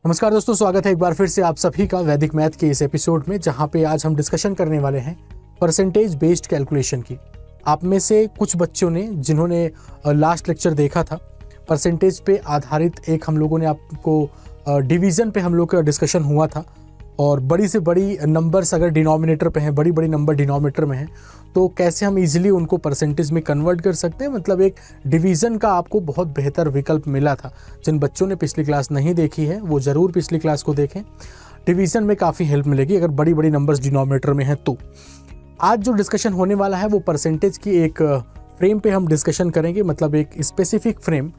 नमस्कार दोस्तों, स्वागत है एक बार फिर से आप सभी का वैदिक मैथ के इस एपिसोड में, जहां पे आज हम डिस्कशन करने वाले हैं परसेंटेज बेस्ड कैलकुलेशन की। आप में से कुछ बच्चों ने जिन्होंने लास्ट लेक्चर देखा था, परसेंटेज पे आधारित एक हम लोगों ने आपको डिवीज़न पे हम लोग का डिस्कशन हुआ था और बड़ी से बड़ी नंबर्स अगर डिनोमिनेटर पे हैं, बड़ी बड़ी नंबर डिनोमिनेटर में हैं, तो कैसे हम इजीली उनको परसेंटेज में कन्वर्ट कर सकते हैं। मतलब एक डिवीज़न का आपको बहुत बेहतर विकल्प मिला था। जिन बच्चों ने पिछली क्लास नहीं देखी है वो ज़रूर पिछली क्लास को देखें। डिवीज़न में काफ़ी हेल्प मिलेगी अगर बड़ी बड़ी नंबर्स डिनोमिनेटर में हैं तो। आज जो डिस्कशन होने वाला है वो परसेंटेज की एक फ्रेम पे हम डिस्कशन करेंगे, मतलब एक स्पेसिफिक फ्रेम।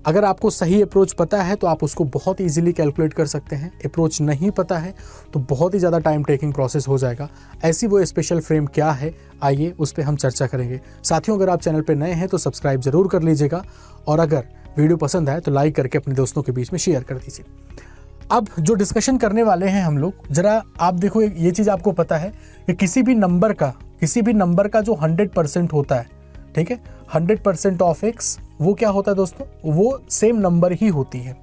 अगर आपको सही अप्रोच पता है तो आप उसको बहुत ईजिली कैलकुलेट कर सकते हैं। अप्रोच नहीं पता है तो बहुत ही ज़्यादा टाइम टेकिंग प्रोसेस हो जाएगा। ऐसी वो स्पेशल फ्रेम क्या है, आइए उस पर हम चर्चा करेंगे। साथियों, अगर आप चैनल पर नए हैं तो सब्सक्राइब जरूर कर लीजिएगा और अगर वीडियो पसंद आए तो लाइक करके अपने दोस्तों के बीच में शेयर कर दीजिए। अब जो डिस्कशन करने वाले हैं हम लोग, जरा आप देखो, ये चीज़ आपको पता है कि किसी भी नंबर का जो 100% होता है, ठीक है, 100% ऑफ एक्स, वो क्या होता है दोस्तों, वो सेम नंबर ही होती है।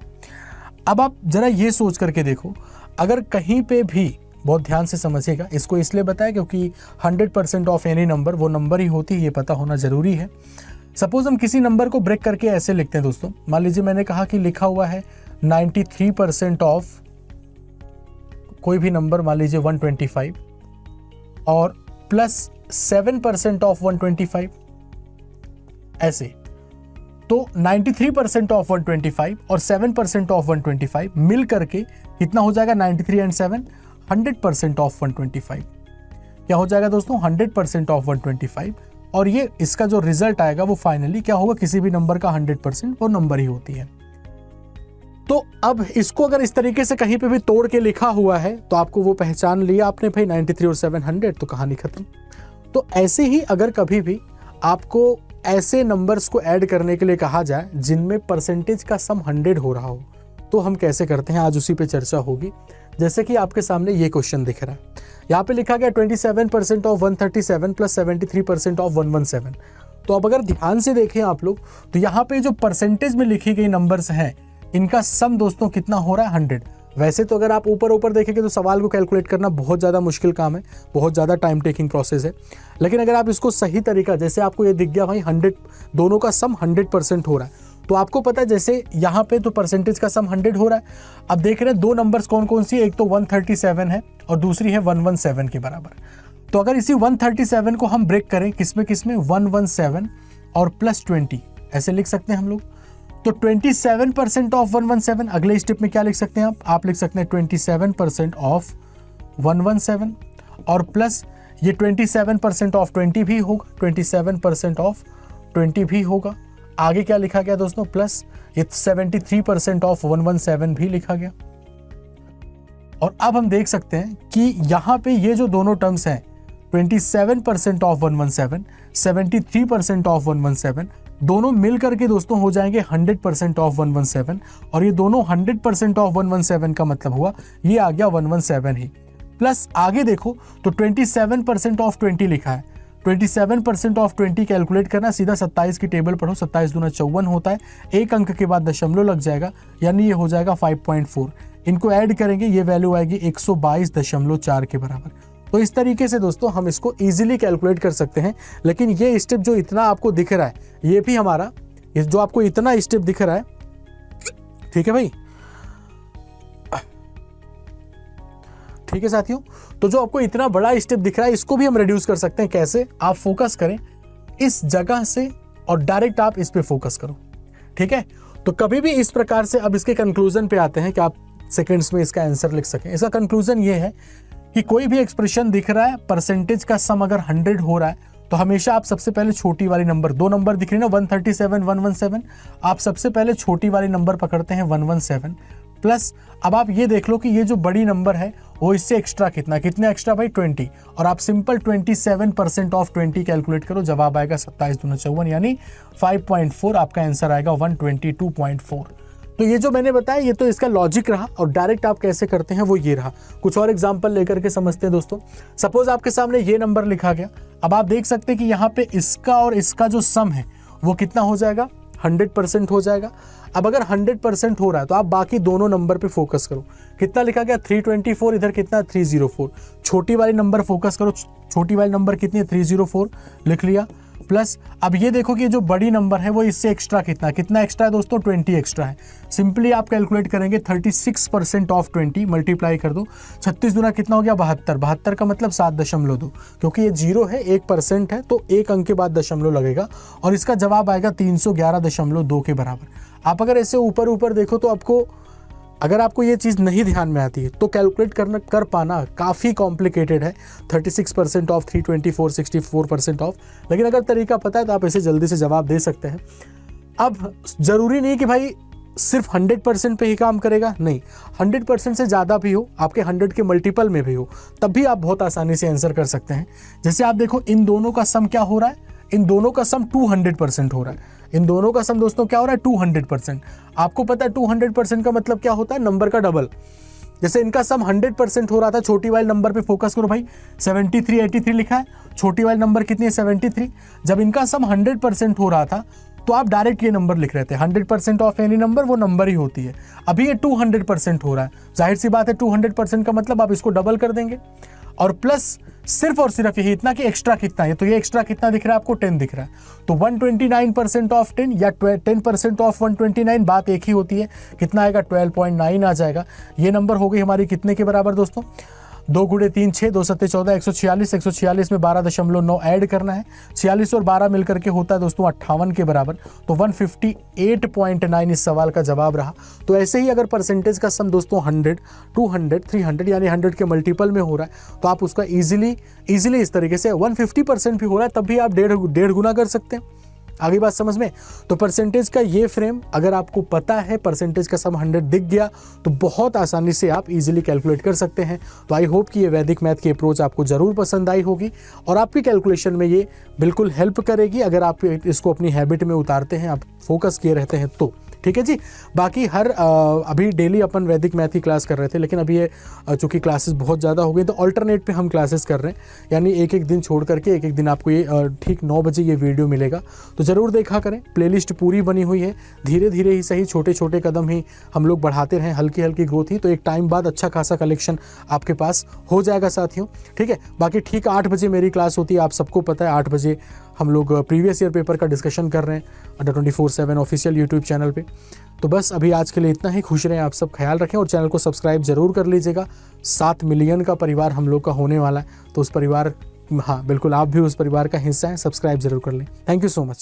अब आप जरा ये सोच करके देखो, अगर कहीं पे भी, बहुत ध्यान से समझिएगा, इसको इसलिए बताया क्योंकि 100% ऑफ एनी नंबर वो नंबर ही होती है, ये पता होना जरूरी है। सपोज हम किसी नंबर को ब्रेक करके ऐसे लिखते हैं दोस्तों। मान लीजिए मैंने कहा कि लिखा हुआ है 93% ऑफ कोई भी नंबर, मान लीजिए 125, और प्लस 7% ऑफ 125, ऐसे। तो 93% ऑफ 125 और 7% ऑफ 125 मिल करके कितना हो जाएगा? 93 एंड 7 100% ऑफ 125। क्या हो जाएगा दोस्तों? 100% ऑफ 125। और ये इसका जो रिजल्ट आएगा वो फाइनली क्या होगा? किसी भी नंबर का 100% वो नंबर ही होती है। तो अब इसको अगर इस तरीके से कहीं पे भी तोड़ के लिखा हुआ है तो आपको वो पहचान लिया आपने, भाई 93 और 700, तो कहानी खत्म। तो ऐसे ही अगर कभी भी आपको ऐसे नंबर्स को ऐड करने के लिए कहा जाए जिनमें परसेंटेज का सम 100 हो रहा हो, तो हम कैसे करते हैं, आज उसी पे चर्चा होगी। जैसे कि आपके सामने ये क्वेश्चन दिख रहा है, यहाँ पे लिखा गया 27% ऑफ 137 प्लस 73% ऑफ 117। तो अब अगर ध्यान से देखें आप लोग, तो यहाँ पे जो परसेंटेज में लिखी गई नंबर्स हैं, इनका सम दोस्तों कितना हो रहा है? 100। वैसे तो अगर आप ऊपर देखेंगे तो सवाल को कैलकुलेट करना बहुत ज़्यादा मुश्किल काम है, बहुत ज़्यादा टाइम टेकिंग प्रोसेस है। लेकिन अगर आप इसको सही तरीका, जैसे आपको ये दिख गया भाई 100, दोनों का सम 100% हो रहा है, तो आपको पता है जैसे यहाँ पे तो परसेंटेज का सम 100 हो रहा है। अब देख रहे हैं दो नंबर्स कौन कौन सी है, एक तो 137 है और दूसरी है 117 के बराबर। तो अगर इसी 137 को हम ब्रेक करें किसमें 117 और प्लस 20, ऐसे लिख सकते हैं हम लोग। तो 27% ऑफ 117, अगले स्टेप में क्या लिख सकते हैं आप लिख सकते हैं 27% ऑफ 117 और प्लस ये 27% ऑफ 20 भी होगा, 27% ऑफ 20 भी होगा। आगे क्या लिखा गया दोस्तों? प्लस ये 73% ऑफ 117 भी लिखा गया। और अब हम देख सकते हैं कि यहाँ पे ये जो दोनों टर्म्स हैं, 27% ऑफ 117, 73% ऑफ 117, दोनों मिल करके दोस्तों हो जाएंगे 100% ऑफ 117। और ये दोनों 100% ऑफ 117 का मतलब हुआ ये आ गया 117 ही। प्लस आगे देखो तो 27% ऑफ 20 लिखा है। 27% ऑफ 20 कैलकुलेट करना, सीधा 27 की टेबल पढ़ो, 27 दूना 54 होता है, एक अंक के बाद दशमलव लग जाएगा, यानी ये हो जाएगा 5.4। इनको ऐड करेंगे, ये वैल्यू आएगी 122.4 के बराबर। तो इस तरीके से दोस्तों हम इसको इजीली कैलकुलेट कर सकते हैं। लेकिन ये स्टेप जो इतना आपको दिख रहा है, ये भी हमारा, ये जो आपको इतना स्टेप दिख रहा है, ठीक है भाई, ठीक है साथियों। तो जो आपको इतना बड़ा स्टेप दिख रहा है, इसको भी हम रिड्यूस कर सकते हैं। कैसे? आप फोकस करें इस जगह से और डायरेक्ट आप इस पे फोकस करो, ठीक है। तो कभी भी इस प्रकार से, अब इसके कंक्लूजन पे आते हैं कि आप सेकंड्स में इसका आंसर लिख सकें। इसका कंक्लूजन ये है कि कोई भी एक्सप्रेशन दिख रहा है, परसेंटेज का सम अगर 100 हो रहा है, तो हमेशा आप सबसे पहले छोटी वाली नंबर, दो नंबर दिख रही है ना, 137 117, आप सबसे पहले छोटी वाली नंबर पकड़ते हैं 117 प्लस। अब आप ये देख लो कि ये जो बड़ी नंबर है वो इससे एक्स्ट्रा कितने एक्स्ट्रा भाई 20, और आप सिंपल 27% ऑफ 20 कैलकुलेट करो, जवाब आएगा 27 दूना 54, यानी 5.4 आपका आंसर आएगा 122.4। तो ये जो मैंने बताया ये तो इसका लॉजिक रहा, और डायरेक्ट आप कैसे करते हैं वो ये रहा। कुछ और एग्जांपल लेकर के समझते हैं दोस्तों। सपोज आपके सामने ये नंबर लिखा गया, अब आप देख सकते हैं कि यहाँ पे इसका और इसका जो सम है वो कितना हो जाएगा, 100% हो जाएगा। अब अगर 100% हो रहा है तो आप बाकी दोनों नंबर पे फोकस करो। कितना लिखा गया 324, इधर कितना 304। छोटी वाली नंबर फोकस करो, छोटी वाली नंबर कितनी है 304 लिख लिया। प्लस अब ये देखो कि जो बड़ी नंबर है वो इससे एक्स्ट्रा कितना एक्स्ट्रा है दोस्तों 20 एक्स्ट्रा है। सिंपली आप कैलकुलेट करेंगे 36% ऑफ 20 मल्टीप्लाई कर दो, 36 दूना कितना हो गया 72, 72 का मतलब 7.2, क्योंकि ये 0 है 1% है तो एक अंक के बाद दशमलव लगेगा और इसका जवाब आएगा 311.2 के बराबर। आप अगर ऐसे ऊपर ऊपर देखो तो आपको, अगर आपको ये चीज़ नहीं ध्यान में आती है तो कैलकुलेट कर पाना काफ़ी कॉम्प्लिकेटेड है। 36% ऑफ 324, 64% ऑफ, लेकिन अगर तरीका पता है तो आप ऐसे जल्दी से जवाब दे सकते हैं। अब ज़रूरी नहीं कि भाई सिर्फ 100% पे ही काम करेगा, नहीं, 100% से ज़्यादा भी हो, आपके 100 के मल्टीपल में भी हो, तब भी आप बहुत आसानी से आंसर कर सकते हैं। जैसे आप देखो इन दोनों का सम क्या हो रहा है, इन दोनों का सम 200% हो रहा है। इन दोनों का सम दोस्तों क्या हो रहा है 200%। आपको पता है 200% का मतलब क्या होता है, नंबर का डबल। जैसे इनका सम 100% हो रहा था, छोटी वाले नंबर पे फोकस करो भाई, 73 83 लिखा है, छोटी वाली नंबर कितनी है 73। जब इनका सम 100% हो रहा था तो आप डायरेक्ट ये नंबर लिख रहे थे, 100% ऑफ एनी नंबर वो नंबर ही होती है। अभी ये 200% हो रहा है, जाहिर सी बात है 200% का मतलब आप इसको डबल कर देंगे और प्लस सिर्फ और सिर्फ यही इतना कि एक्स्ट्रा कितना है, तो ये एक्स्ट्रा कितना दिख रहा है आपको 10 दिख रहा है, तो 129% ऑफ 10 या 10% ऑफ 129 बात एक ही होती है, कितना आएगा 12.9 आ जाएगा। ये नंबर हो गई हमारी कितने के बराबर दोस्तों, 2 गुणे 3 6, 2 सत्ते 14, 146, 146 में 12.9 ऐड करना है, 46 और 12 मिलकर के होता है दोस्तों 58 के बराबर, तो 158.9 इस सवाल का जवाब रहा। तो ऐसे ही अगर परसेंटेज का सम दोस्तों 100, 200, 300 यानी 100 के मल्टीपल में हो रहा है तो आप उसका इजीली इस तरीके से 150% भी हो रहा है तब भी आप डेढ़ गुना कर सकते हैं। आगे बात समझ में। तो परसेंटेज का ये फ्रेम अगर आपको पता है, परसेंटेज का सम 100 दिख गया तो बहुत आसानी से आप इजीली कैलकुलेट कर सकते हैं। तो आई होप कि ये वैदिक मैथ की अप्रोच आपको ज़रूर पसंद आई होगी और आपकी कैलकुलेशन में ये बिल्कुल हेल्प करेगी अगर आप इसको अपनी हैबिट में उतारते हैं, आप फोकस किए रहते हैं तो। ठीक है जी। बाकी अभी डेली अपन वैदिक मैथ की क्लास कर रहे थे, लेकिन अभी ये चूँकि क्लासेस बहुत ज़्यादा हो गई तो अल्टरनेट पे हम क्लासेस कर रहे हैं, यानी एक दिन छोड़ करके एक दिन आपको ये ठीक 9 बजे ये वीडियो मिलेगा, तो ज़रूर देखा करें। प्लेलिस्ट पूरी बनी हुई है, धीरे धीरे ही सही, छोटे छोटे कदम ही हम लोग बढ़ाते रहें, हल्की हल्की ग्रोथ ही, तो एक टाइम बाद अच्छा खासा कलेक्शन आपके पास हो जाएगा साथियों। ठीक है। बाकी ठीक 8 बजे मेरी क्लास होती है, आप सबको पता है 8 बजे हम लोग प्रीवियस ईयर पेपर का डिस्कशन कर रहे हैं अंडर 24/7 ऑफिशियल यूट्यूब चैनल पे। तो बस अभी आज के लिए इतना ही। खुश रहें आप सब, ख्याल रखें और चैनल को सब्सक्राइब जरूर कर लीजिएगा। 7 मिलियन का परिवार हम लोग का होने वाला है, तो उस परिवार, हाँ बिल्कुल आप भी उस परिवार का हिस्सा हैं, सब्सक्राइब जरूर कर लें। Thank you so much.